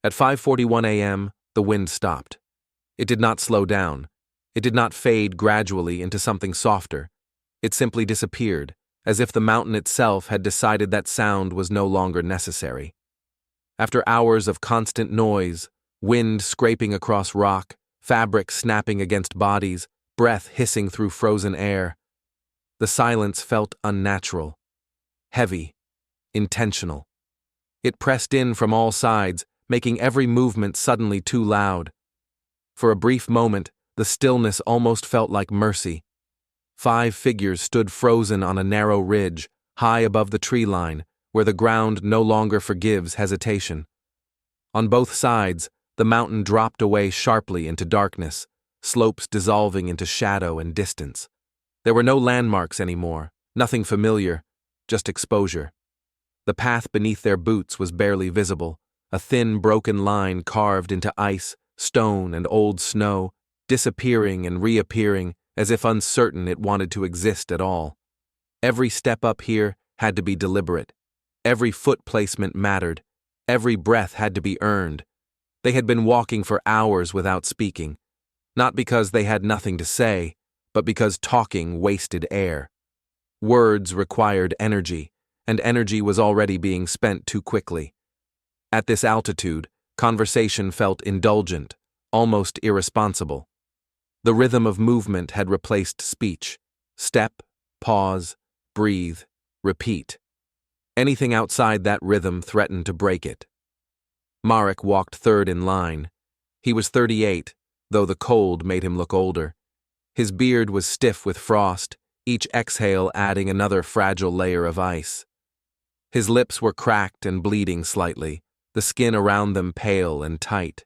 At 5:41 a.m., the wind stopped. It did not slow down. It did not fade gradually into something softer. It simply disappeared, as if the mountain itself had decided that sound was no longer necessary. After hours of constant noise, wind scraping across rock, fabric snapping against bodies, breath hissing through frozen air, the silence felt unnatural, heavy, intentional. It pressed in from all sides, making every movement suddenly too loud. For a brief moment, the stillness almost felt like mercy. 5 figures stood frozen on a narrow ridge, high above the tree line, where the ground no longer forgives hesitation. On both sides, the mountain dropped away sharply into darkness, slopes dissolving into shadow and distance. There were no landmarks anymore, nothing familiar, just exposure. The path beneath their boots was barely visible, a thin, broken line carved into ice, stone, and old snow, disappearing and reappearing as if uncertain it wanted to exist at all. Every step up here had to be deliberate. Every foot placement mattered. Every breath had to be earned. They had been walking for hours without speaking, not because they had nothing to say, but because talking wasted air. Words required energy, and energy was already being spent too quickly. At this altitude, conversation felt indulgent, almost irresponsible. The rhythm of movement had replaced speech. Step, pause, breathe, repeat. Anything outside that rhythm threatened to break it. Marek walked third in line. He was 38, though the cold made him look older. His beard was stiff with frost, each exhale adding another fragile layer of ice. His lips were cracked and bleeding slightly, the skin around them pale and tight.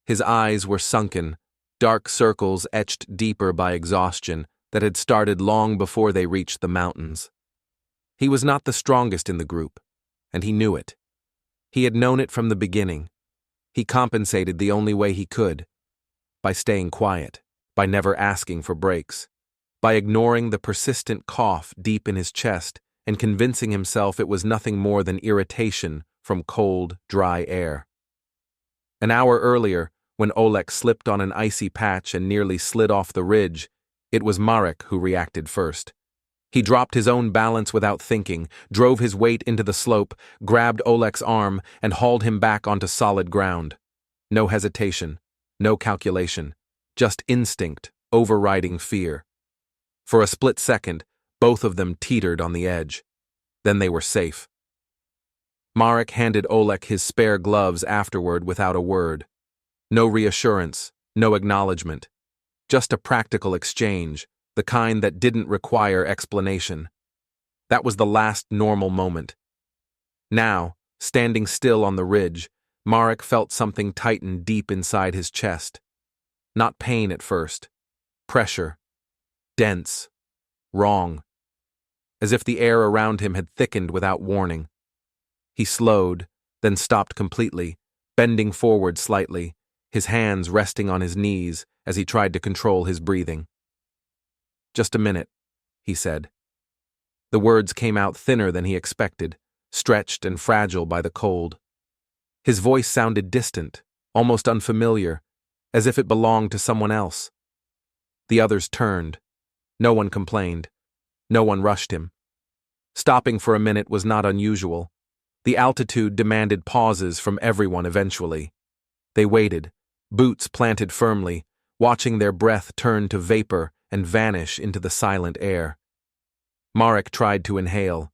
His eyes were sunken, dark circles etched deeper by exhaustion that had started long before they reached the mountains. He was not the strongest in the group, and he knew it. He had known it from the beginning. He compensated the only way he could, by staying quiet, by never asking for breaks, by ignoring the persistent cough deep in his chest and convincing himself it was nothing more than irritation from cold, dry air. An hour earlier, when Oleg slipped on an icy patch and nearly slid off the ridge, it was Marek who reacted first. He dropped his own balance without thinking, drove his weight into the slope, grabbed Oleg's arm, and hauled him back onto solid ground. No hesitation, no calculation, just instinct overriding fear. For a split second, both of them teetered on the edge. Then they were safe. Marek handed Oleg his spare gloves afterward without a word. No reassurance, no acknowledgement. Just a practical exchange, the kind that didn't require explanation. That was the last normal moment. Now, standing still on the ridge, Marek felt something tighten deep inside his chest. Not pain at first. Pressure. Dense. Wrong. As if the air around him had thickened without warning. He slowed, then stopped completely, bending forward slightly, his hands resting on his knees as he tried to control his breathing. "Just a minute," he said. The words came out thinner than he expected, stretched and fragile by the cold. His voice sounded distant, almost unfamiliar, as if it belonged to someone else. The others turned. No one complained. No one rushed him. Stopping for a minute was not unusual. The altitude demanded pauses from everyone eventually. They waited, boots planted firmly, watching their breath turn to vapor and vanish into the silent air. Marek tried to inhale.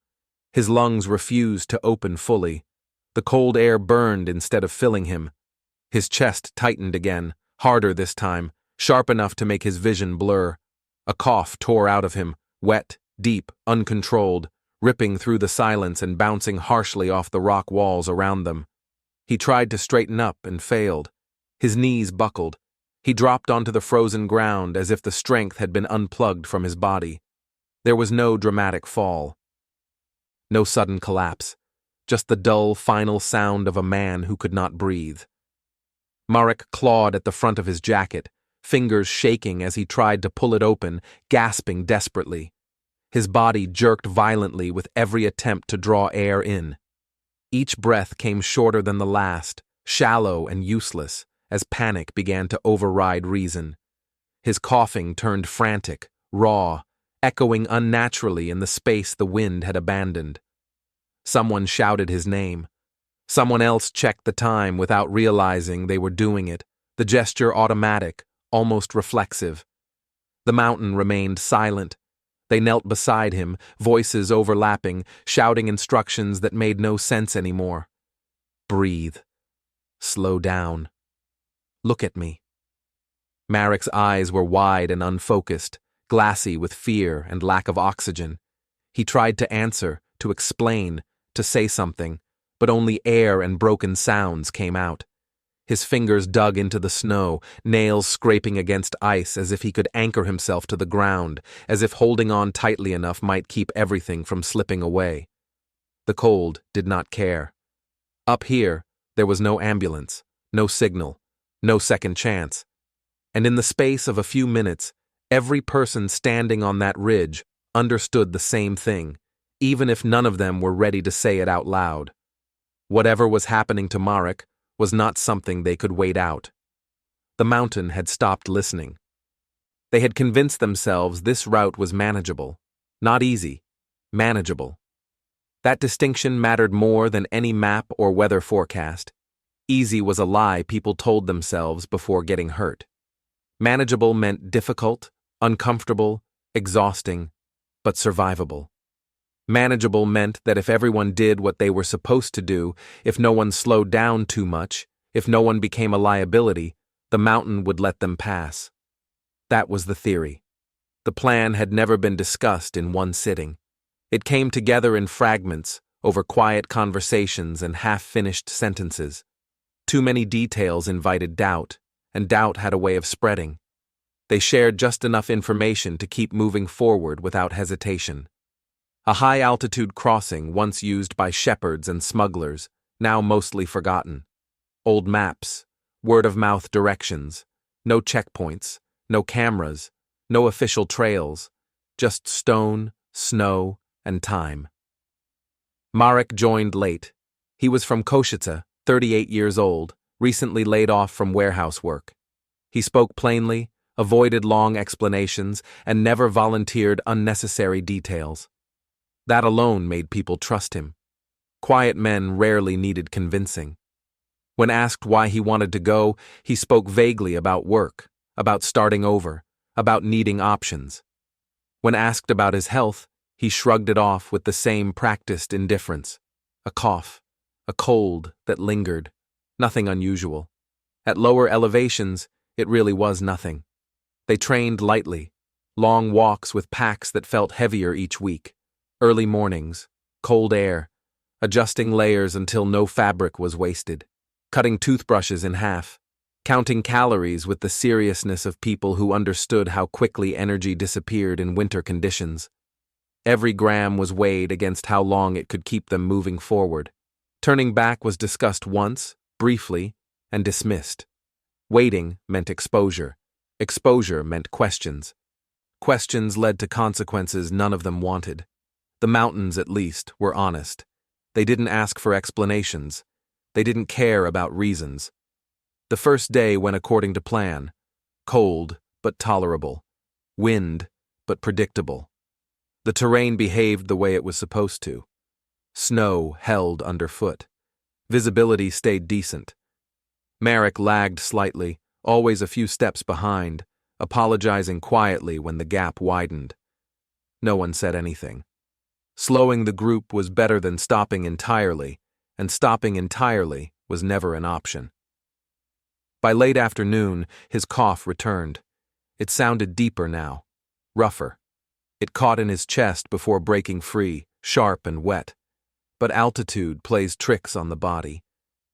His lungs refused to open fully. The cold air burned instead of filling him. His chest tightened again, harder this time, sharp enough to make his vision blur. A cough tore out of him, wet, deep, uncontrolled, ripping through the silence and bouncing harshly off the rock walls around them. He tried to straighten up and failed. His knees buckled. He dropped onto the frozen ground as if the strength had been unplugged from his body. There was no dramatic fall. No sudden collapse. Just the dull, final sound of a man who could not breathe. Marek clawed at the front of his jacket, fingers shaking as he tried to pull it open, gasping desperately. His body jerked violently with every attempt to draw air in. Each breath came shorter than the last, shallow and useless, as panic began to override reason. His coughing turned frantic, raw, echoing unnaturally in the space the wind had abandoned. Someone shouted his name. Someone else checked the time without realizing they were doing it, the gesture automatic, almost reflexive. The mountain remained silent. They knelt beside him, voices overlapping, shouting instructions that made no sense anymore. Breathe. Slow down. Look at me. Marek's eyes were wide and unfocused, glassy with fear and lack of oxygen. He tried to answer, to explain, to say something, but only air and broken sounds came out. His fingers dug into the snow, nails scraping against ice as if he could anchor himself to the ground, as if holding on tightly enough might keep everything from slipping away. The cold did not care. Up here, there was no ambulance, no signal, no second chance. And in the space of a few minutes, every person standing on that ridge understood the same thing, even if none of them were ready to say it out loud. Whatever was happening to Marek was not something they could wait out. The mountain had stopped listening. They had convinced themselves this route was manageable. Not easy, manageable. That distinction mattered more than any map or weather forecast. Easy was a lie people told themselves before getting hurt. Manageable meant difficult, uncomfortable, exhausting, but survivable. Manageable meant that if everyone did what they were supposed to do, if no one slowed down too much, if no one became a liability, the mountain would let them pass. That was the theory. The plan had never been discussed in one sitting. It came together in fragments, over quiet conversations and half-finished sentences. Too many details invited doubt, and doubt had a way of spreading. They shared just enough information to keep moving forward without hesitation. A high-altitude crossing once used by shepherds and smugglers, now mostly forgotten. Old maps, word-of-mouth directions, no checkpoints, no cameras, no official trails, just stone, snow, and time. Marek joined late. He was from Košice, 38 years old, recently laid off from warehouse work. He spoke plainly, avoided long explanations, and never volunteered unnecessary details. That alone made people trust him. Quiet men rarely needed convincing. When asked why he wanted to go, he spoke vaguely about work, about starting over, about needing options. When asked about his health, he shrugged it off with the same practiced indifference. A cough, a cold that lingered, nothing unusual. At lower elevations, it really was nothing. They trained lightly, long walks with packs that felt heavier each week. Early mornings, cold air, adjusting layers until no fabric was wasted, cutting toothbrushes in half, counting calories with the seriousness of people who understood how quickly energy disappeared in winter conditions. Every gram was weighed against how long it could keep them moving forward. Turning back was discussed once, briefly, and dismissed. Waiting meant exposure. Exposure meant questions. Questions led to consequences none of them wanted. The mountains, at least, were honest. They didn't ask for explanations. They didn't care about reasons. The first day went according to plan. Cold, but tolerable. Wind, but predictable. The terrain behaved the way it was supposed to. Snow held underfoot. Visibility stayed decent. Marek lagged slightly, always a few steps behind, apologizing quietly when the gap widened. No one said anything. Slowing the group was better than stopping entirely, and stopping entirely was never an option. By late afternoon, his cough returned. It sounded deeper now, rougher. It caught in his chest before breaking free, sharp and wet. But altitude plays tricks on the body.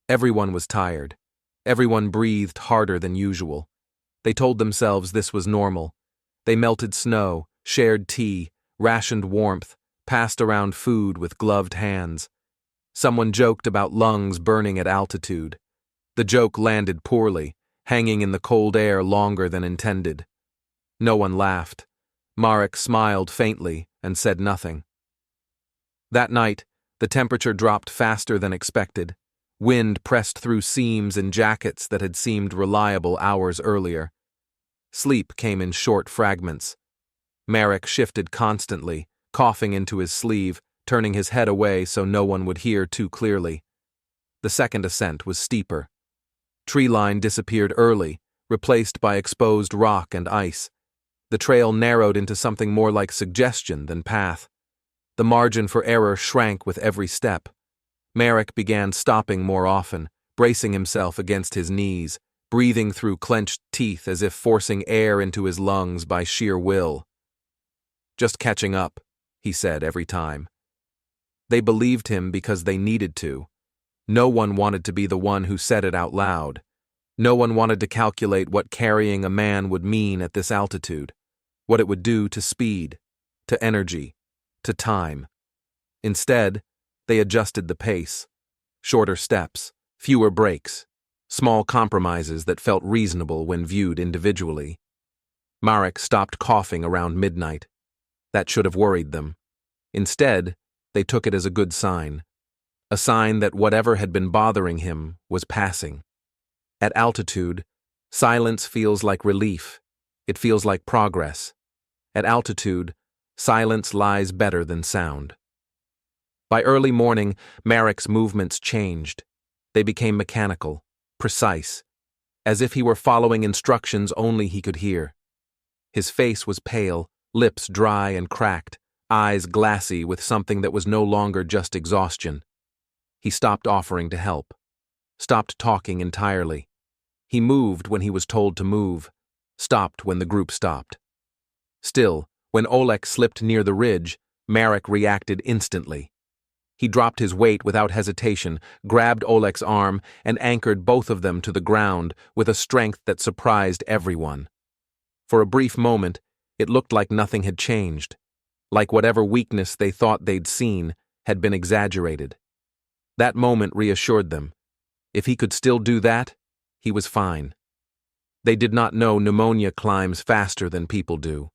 Everyone was tired. Everyone breathed harder than usual. They told themselves this was normal. They melted snow, shared tea, rationed warmth, passed around food with gloved hands. Someone joked about lungs burning at altitude. The joke landed poorly, hanging in the cold air longer than intended. No one laughed. Marek smiled faintly and said nothing. That night, the temperature dropped faster than expected. Wind pressed through seams and jackets that had seemed reliable hours earlier. Sleep came in short fragments. Merrick shifted constantly, coughing into his sleeve, turning his head away so no one would hear too clearly. The second ascent was steeper. Tree line disappeared early, replaced by exposed rock and ice. The trail narrowed into something more like suggestion than path. The margin for error shrank with every step. Merrick began stopping more often, bracing himself against his knees, breathing through clenched teeth as if forcing air into his lungs by sheer will. "Just catching up," he said every time. They believed him because they needed to. No one wanted to be the one who said it out loud. No one wanted to calculate what carrying a man would mean at this altitude, what it would do to speed, to energy, to time. Instead, they adjusted the pace. Shorter steps, fewer breaks, small compromises that felt reasonable when viewed individually. Marek stopped coughing around midnight. That should have worried them. Instead, they took it as a good sign. A sign that whatever had been bothering him was passing. At altitude, silence feels like relief. It feels like progress. At altitude, silence lies better than sound. By early morning, Marek's movements changed. They became mechanical, precise, as if he were following instructions only he could hear. His face was pale, lips dry and cracked, eyes glassy with something that was no longer just exhaustion. He stopped offering to help, stopped talking entirely. He moved when he was told to move, stopped when the group stopped. Still, when Oleg slipped near the ridge, Marek reacted instantly. He dropped his weight without hesitation, grabbed Oleg's arm, and anchored both of them to the ground with a strength that surprised everyone. For a brief moment, it looked like nothing had changed, like whatever weakness they thought they'd seen had been exaggerated. That moment reassured them. If he could still do that, he was fine. They did not know pneumonia climbs faster than people do.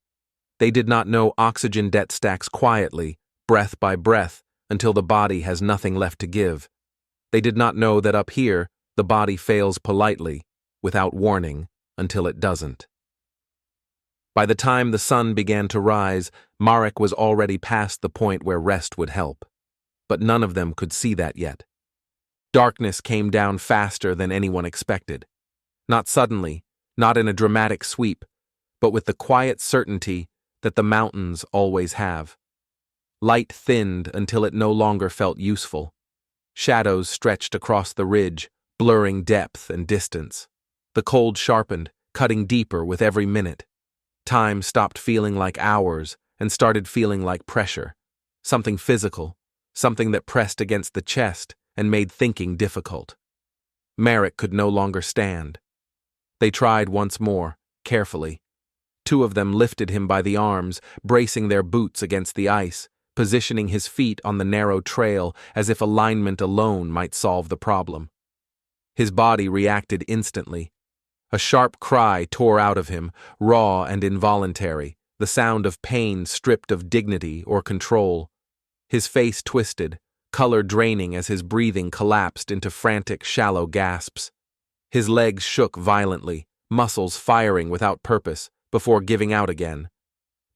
They did not know oxygen debt stacks quietly, breath by breath, until the body has nothing left to give. They did not know that up here, the body fails politely, without warning, until it doesn't. By the time the sun began to rise, Marek was already past the point where rest would help. But none of them could see that yet. Darkness came down faster than anyone expected. Not suddenly, not in a dramatic sweep, but with the quiet certainty that the mountains always have. Light thinned until it no longer felt useful. Shadows stretched across the ridge, blurring depth and distance. The cold sharpened, cutting deeper with every minute. Time stopped feeling like hours and started feeling like pressure. Something physical, something that pressed against the chest and made thinking difficult. Marek could no longer stand. They tried once more, carefully. Two of them lifted him by the arms, bracing their boots against the ice, positioning his feet on the narrow trail as if alignment alone might solve the problem. His body reacted instantly. A sharp cry tore out of him, raw and involuntary, the sound of pain stripped of dignity or control. His face twisted, color draining as his breathing collapsed into frantic, shallow gasps. His legs shook violently, muscles firing without purpose, before giving out again.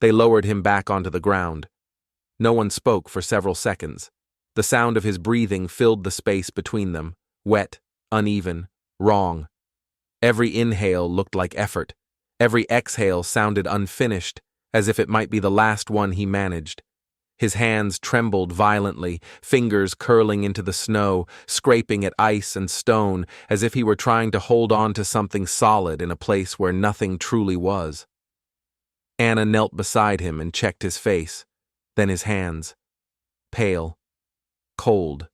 They lowered him back onto the ground. No one spoke for several seconds. The sound of his breathing filled the space between them, wet, uneven, wrong. Every inhale looked like effort. Every exhale sounded unfinished, as if it might be the last one he managed. His hands trembled violently, fingers curling into the snow, scraping at ice and stone, as if he were trying to hold on to something solid in a place where nothing truly was. Anna knelt beside him and checked his face, then his hands. Pale. Cold.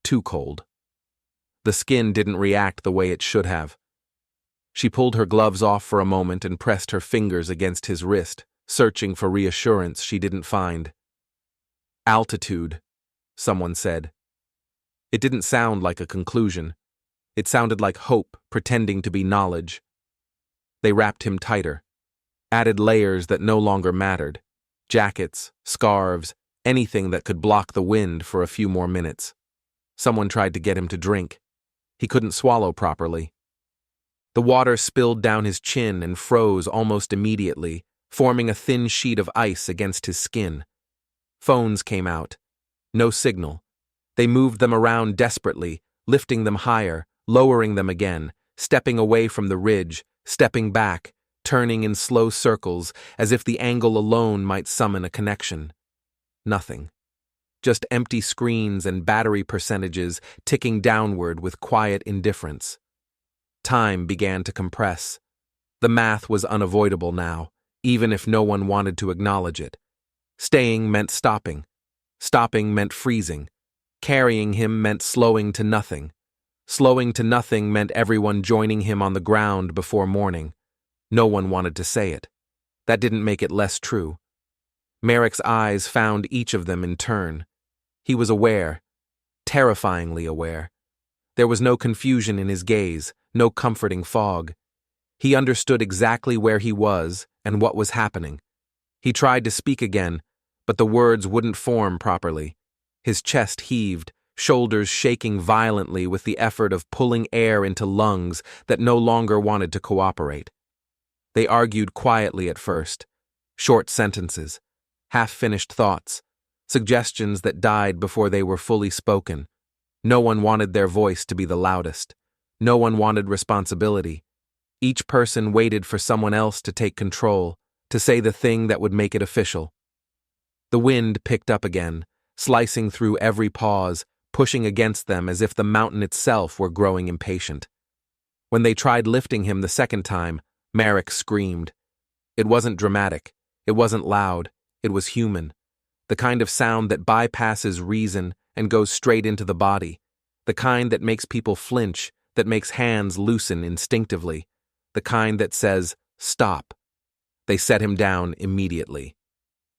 Too cold. The skin didn't react the way it should have. She pulled her gloves off for a moment and pressed her fingers against his wrist, searching for reassurance she didn't find. "Altitude," someone said. It didn't sound like a conclusion. It sounded like hope pretending to be knowledge. They wrapped him tighter, added layers that no longer mattered, jackets, scarves, anything that could block the wind for a few more minutes. Someone tried to get him to drink. He couldn't swallow properly. The water spilled down his chin and froze almost immediately, forming a thin sheet of ice against his skin. Phones came out. No signal. They moved them around desperately, lifting them higher, lowering them again, stepping away from the ridge, stepping back, turning in slow circles as if the angle alone might summon a connection. Nothing. Just empty screens and battery percentages ticking downward with quiet indifference. Time began to compress. The math was unavoidable now, even if no one wanted to acknowledge it. Staying meant stopping. Stopping meant freezing. Carrying him meant slowing to nothing. Slowing to nothing meant everyone joining him on the ground before morning. No one wanted to say it. That didn't make it less true. Merrick's eyes found each of them in turn. He was aware, terrifyingly aware. There was no confusion in his gaze, no comforting fog. He understood exactly where he was and what was happening. He tried to speak again, but the words wouldn't form properly. His chest heaved, shoulders shaking violently with the effort of pulling air into lungs that no longer wanted to cooperate. They argued quietly at first, short sentences, half-finished thoughts, suggestions that died before they were fully spoken. No one wanted their voice to be the loudest. No one wanted responsibility. Each person waited for someone else to take control, to say the thing that would make it official. The wind picked up again, slicing through every pause, pushing against them as if the mountain itself were growing impatient. When they tried lifting him the second time, Merrick screamed. It wasn't dramatic. It wasn't loud. It was human. The kind of sound that bypasses reason and goes straight into the body. The kind that makes people flinch, that makes hands loosen instinctively. The kind that says, stop. They set him down immediately.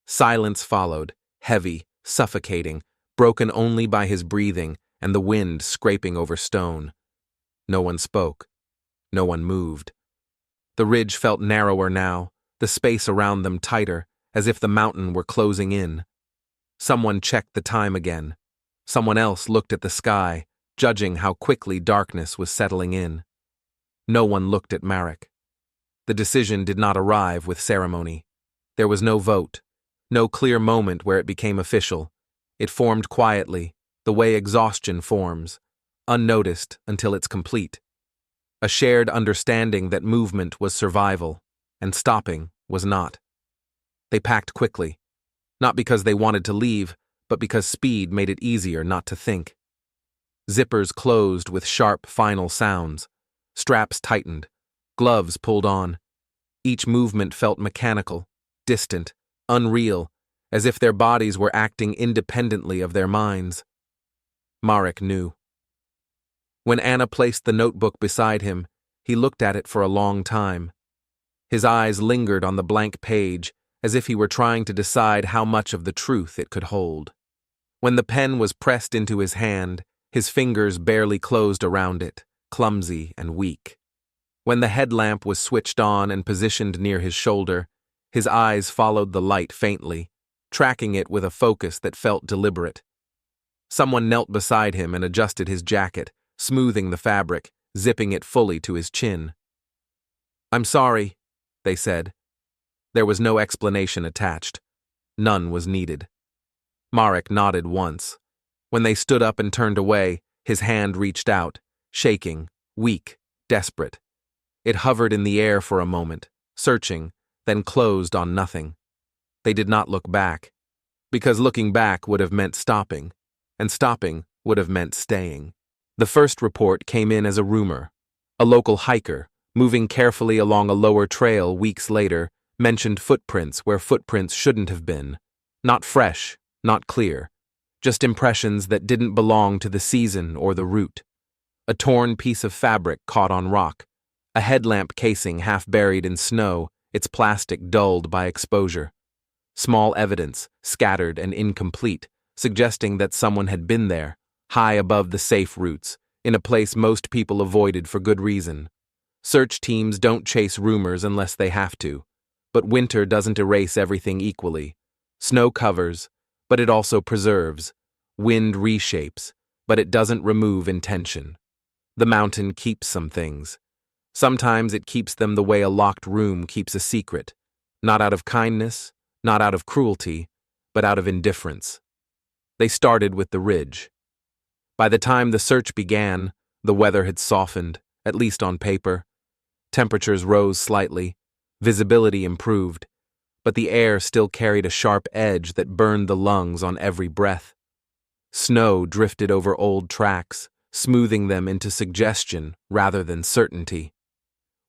Silence followed, heavy, suffocating, broken only by his breathing and the wind scraping over stone. No one spoke. No one moved. The ridge felt narrower now, the space around them tighter, as if the mountain were closing in. Someone checked the time again. Someone else looked at the sky, judging how quickly darkness was settling in. No one looked at Merrick. The decision did not arrive with ceremony. There was no vote, no clear moment where it became official. It formed quietly, the way exhaustion forms, unnoticed until it's complete. A shared understanding that movement was survival, and stopping was not. They packed quickly, not because they wanted to leave, but because speed made it easier not to think. Zippers closed with sharp final sounds. Straps tightened. Gloves pulled on. Each movement felt mechanical, distant, unreal, as if their bodies were acting independently of their minds. Marek knew. When Anna placed the notebook beside him, he looked at it for a long time. His eyes lingered on the blank page, as if he were trying to decide how much of the truth it could hold. When the pen was pressed into his hand, his fingers barely closed around it, clumsy and weak. When the headlamp was switched on and positioned near his shoulder, his eyes followed the light faintly, tracking it with a focus that felt deliberate. Someone knelt beside him and adjusted his jacket, smoothing the fabric, zipping it fully to his chin. "I'm sorry," they said. There was no explanation attached. None was needed. Marek nodded once. When they stood up and turned away, his hand reached out, shaking, weak, desperate. It hovered in the air for a moment, searching, then closed on nothing. They did not look back, because looking back would have meant stopping, and stopping would have meant staying. The first report came in as a rumor. A local hiker, moving carefully along a lower trail weeks later, mentioned footprints where footprints shouldn't have been. Not fresh, not clear. Just impressions that didn't belong to the season or the route. A torn piece of fabric caught on rock. A headlamp casing half buried in snow, its plastic dulled by exposure. Small evidence, scattered and incomplete, suggesting that someone had been there, high above the safe routes, in a place most people avoided for good reason. Search teams don't chase rumors unless they have to, but winter doesn't erase everything equally. Snow covers, but it also preserves. Wind reshapes. but it doesn't remove intention. The mountain keeps some things. Sometimes it keeps them the way a locked room keeps a secret, not out of kindness, not out of cruelty, but out of indifference. They started with the ridge. By the time the search began, the weather had softened, at least on paper. Temperatures rose slightly, visibility improved, but the air still carried a sharp edge that burned the lungs on every breath. Snow drifted over old tracks, smoothing them into suggestion rather than certainty.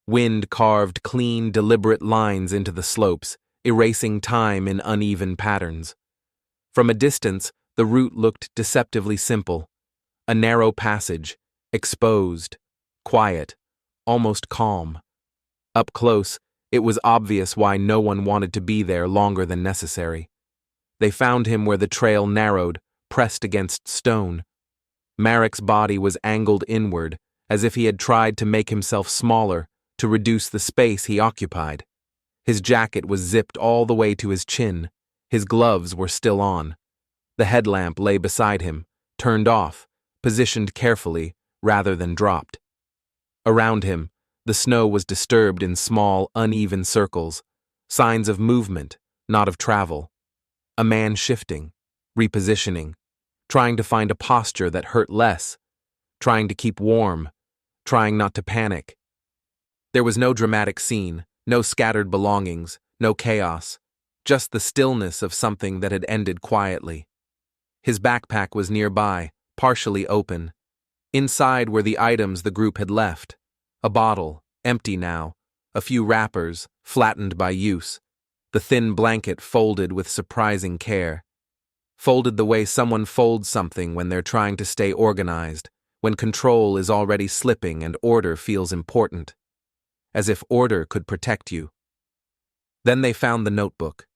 Wind carved clean, deliberate lines into the slopes, erasing time in uneven patterns. From a distance, the route looked deceptively simple. A narrow passage, exposed, quiet, almost calm. Up close, it was obvious why no one wanted to be there longer than necessary. They found him where the trail narrowed, pressed against stone. Marek's body was angled inward, as if he had tried to make himself smaller, to reduce the space he occupied. His jacket was zipped all the way to his chin. His gloves were still on. The headlamp lay beside him, turned off, positioned carefully rather than dropped. Around him, the snow was disturbed in small, uneven circles, signs of movement, not of travel. A man shifting, repositioning, trying to find a posture that hurt less, trying to keep warm, trying not to panic. There was no dramatic scene, no scattered belongings, no chaos, just the stillness of something that had ended quietly. His backpack was nearby, partially open. Inside were the items the group had left. A bottle, empty now, a few wrappers, flattened by use, the thin blanket folded with surprising care. Folded the way someone folds something when they're trying to stay organized, when control is already slipping and order feels important. As if order could protect you. Then they found the notebook.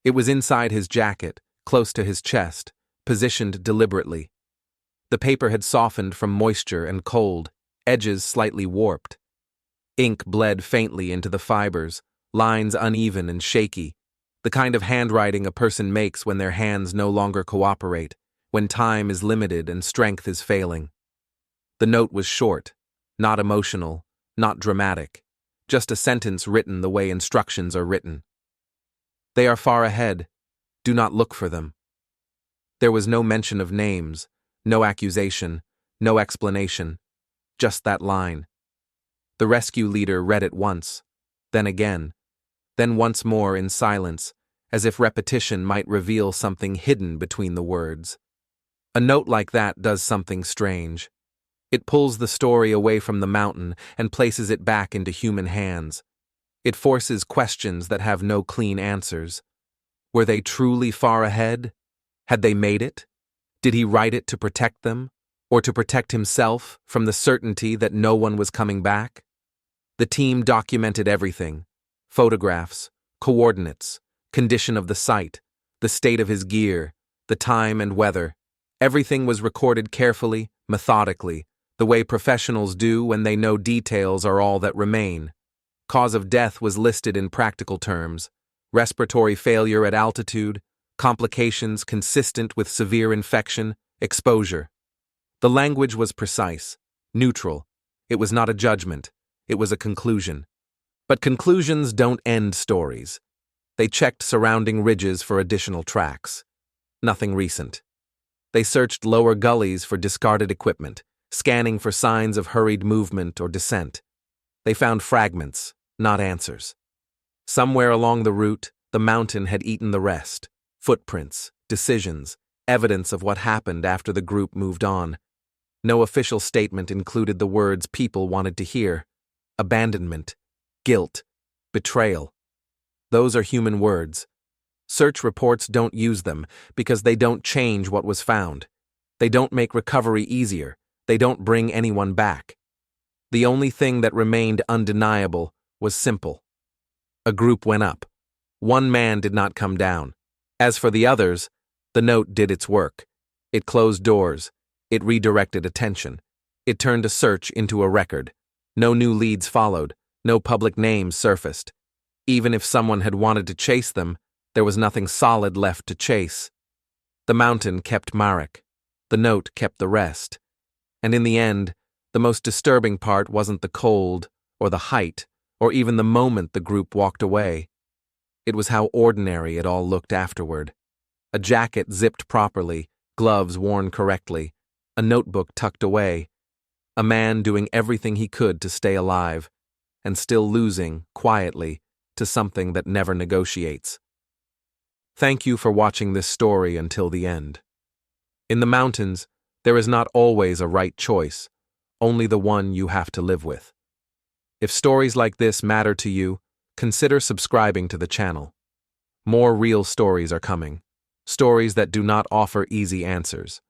It was inside his jacket, close to his chest, positioned deliberately. The paper had softened from moisture and cold, edges slightly warped. Ink bled faintly into the fibers, lines uneven and shaky, the kind of handwriting a person makes when their hands no longer cooperate, when time is limited and strength is failing. The note was short, not emotional, not dramatic. Just a sentence written the way instructions are written. They are far ahead. Do not look for them. There was no mention of names, no accusation, no explanation, just that line. The rescue leader read it once, then again, then once more in silence, as if repetition might reveal something hidden between the words. A note like that does something strange. It pulls the story away from the mountain and places it back into human hands. It forces questions that have no clean answers. Were they truly far ahead? Had they made it? Did he write it to protect them, or to protect himself from the certainty that no one was coming back? The team documented everything: photographs, coordinates, condition of the site, the state of his gear, the time and weather. Everything was recorded carefully, methodically, the way professionals do when they know details are all that remain. Cause of death was listed in practical terms: respiratory failure at altitude, complications consistent with severe infection, exposure. The language was precise, neutral. It was not a judgment, it was a conclusion. But conclusions don't end stories. They checked surrounding ridges for additional tracks. Nothing recent. They searched lower gullies for discarded equipment, scanning for signs of hurried movement or descent. They found fragments, not answers. Somewhere along the route, the mountain had eaten the rest. Footprints, decisions, evidence of what happened after the group moved on. No official statement included the words people wanted to hear: abandonment, guilt, betrayal. Those are human words. Search reports don't use them because they don't change what was found. They don't make recovery easier. They don't bring anyone back. The only thing that remained undeniable was simple. A group went up. One man did not come down. As for the others, the note did its work. It closed doors. It redirected attention. It turned a search into a record. No new leads followed. No public names surfaced. Even if someone had wanted to chase them, there was nothing solid left to chase. The mountain kept Marek. The note kept the rest. And in the end, the most disturbing part wasn't the cold, or the height, or even the moment the group walked away. It was how ordinary it all looked afterward. A jacket zipped properly, gloves worn correctly, a notebook tucked away, a man doing everything he could to stay alive, and still losing, quietly, to something that never negotiates. Thank you for watching this story until the end. In the mountains, there is not always a right choice, only the one you have to live with. If stories like this matter to you, consider subscribing to the channel. More real stories are coming, stories that do not offer easy answers,